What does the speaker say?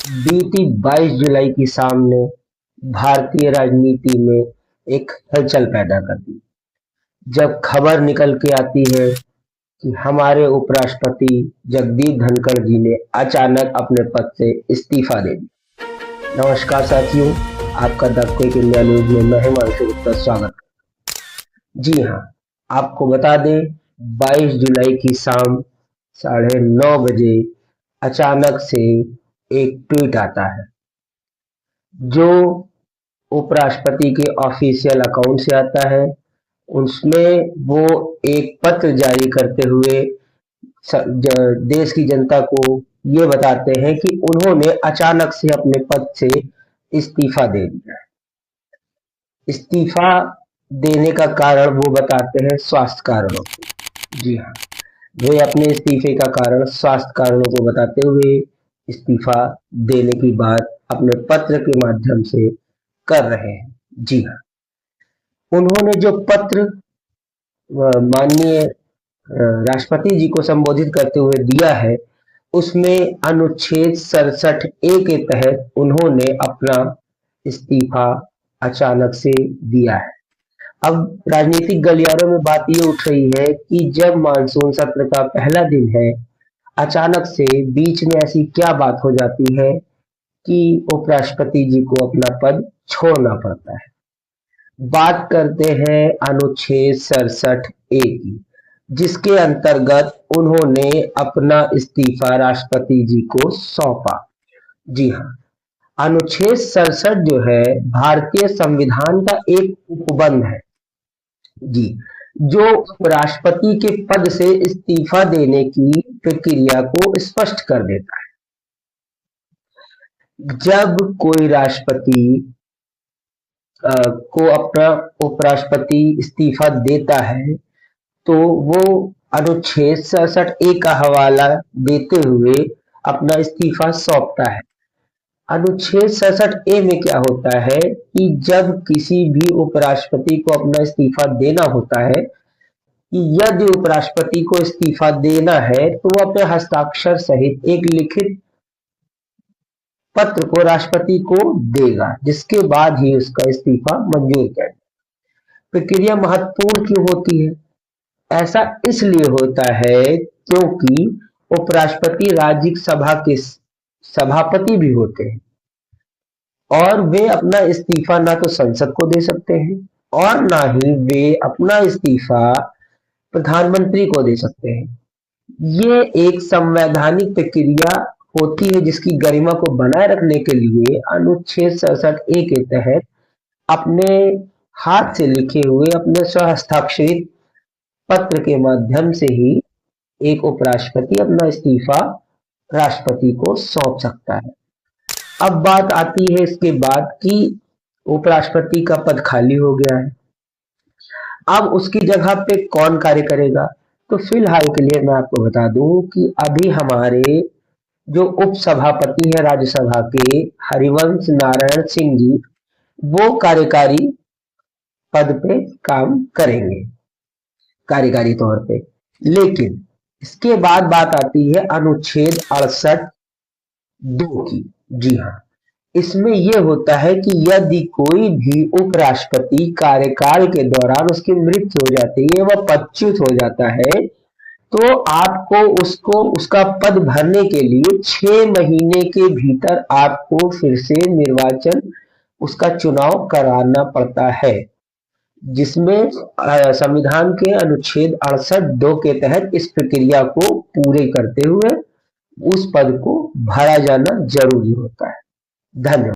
बीती 22 जुलाई की शाम ने भारतीय राजनीति में एक हलचल पैदा कर दी, जब खबर निकल के आती है कि हमारे उपराष्ट्रपति जगदीप धनखड़ जी ने अचानक अपने पद से इस्तीफा दे दिया। नमस्कार साथियों, आपका द क्विक इंडिया न्यूज में मैं हिमांशु गुप्ता स्वागत करता हूं। जी हाँ, आपको बता दें 22 जुलाई की शाम 9:30 बजे अचानक से एक ट्वीट आता है जो उपराष्ट्रपति के ऑफिशियल अकाउंट से आता है। उसमें वो एक पत्र जारी करते हुए देश की जनता को ये बताते हैं कि उन्होंने अचानक से अपने पद से इस्तीफा दे दिया। इस्तीफा देने का कारण वो बताते हैं स्वास्थ्य कारणों को। जी हाँ, वे अपने इस्तीफे का कारण स्वास्थ्य कारणों को बताते हुए इस्तीफा देने की बात अपने पत्र के माध्यम से कर रहे हैं। जी हाँ, उन्होंने जो पत्र माननीय राष्ट्रपति जी को संबोधित करते हुए दिया है, उसमें अनुच्छेद 67A के तहत उन्होंने अपना इस्तीफा अचानक से दिया है। अब राजनीतिक गलियारों में बात ये उठ रही है कि जब मानसून सत्र का पहला दिन है, अचानक से बीच में ऐसी क्या बात हो जाती है कि उपराष्ट्रपति जी को अपना पद छोड़ना पड़ता है। बात करते हैं अनुच्छेद 67A की, जिसके अंतर्गत उन्होंने अपना इस्तीफा राष्ट्रपति जी को सौंपा। जी हाँ, अनुच्छेद 67 जो है भारतीय संविधान का एक उपबंध है जी, जो राष्ट्रपति के पद से इस्तीफा देने की प्रक्रिया को स्पष्ट कर देता है। जब कोई राष्ट्रपति को अपना उपराष्ट्रपति इस्तीफा देता है तो वो अनुच्छेद 67A का हवाला देते हुए अपना इस्तीफा सौंपता है। अनुच्छेद 67A में क्या होता है कि जब किसी भी उपराष्ट्रपति को अपना इस्तीफा देना होता है, कि यदि उपराष्ट्रपति को इस्तीफा देना है तो वो अपने हस्ताक्षर सहित एक लिखित पत्र को राष्ट्रपति को देगा, जिसके बाद ही उसका इस्तीफा मंजूर कर। प्रक्रिया महत्वपूर्ण क्यों होती है? ऐसा इसलिए होता है क्योंकि उपराष्ट्रपति राज्यसभा के सभापति भी होते हैं और वे अपना इस्तीफा ना तो संसद को दे सकते हैं और ना ही वे अपना इस्तीफा प्रधानमंत्री को दे सकते हैं। ये एक संवैधानिक प्रक्रिया होती है जिसकी गरिमा को बनाए रखने के लिए अनुच्छेद 67A के तहत अपने हाथ से लिखे हुए अपने स्वहस्ताक्षरित पत्र के माध्यम से ही एक उपराष्ट्रपति अपना इस्तीफा राष्ट्रपति को सौंप सकता है। अब बात आती है इसके बाद कि उपराष्ट्रपति का पद खाली हो गया है, अब उसकी जगह पे कौन कार्य करेगा? तो फिलहाल के लिए मैं आपको बता दूं कि अभी हमारे जो उपसभापति है राज्यसभा के हरिवंश नारायण सिंह जी, वो कार्यकारी पद पे काम करेंगे कार्यकारी तौर पे। लेकिन इसके बाद बात आती है अनुच्छेद 68(2) की। जी हाँ, इसमें यह होता है कि यदि कोई भी उपराष्ट्रपति कार्यकाल के दौरान उसकी मृत्यु हो जाती है, वह पदच्युत हो जाता है, तो आपको उसका पद भरने के लिए 6 महीने के भीतर आपको फिर से निर्वाचन उसका चुनाव कराना पड़ता है, जिसमें संविधान के अनुच्छेद 68(2) के तहत इस प्रक्रिया को पूरे करते हुए उस पद को भरा जाना जरूरी होता है। धन्यवाद।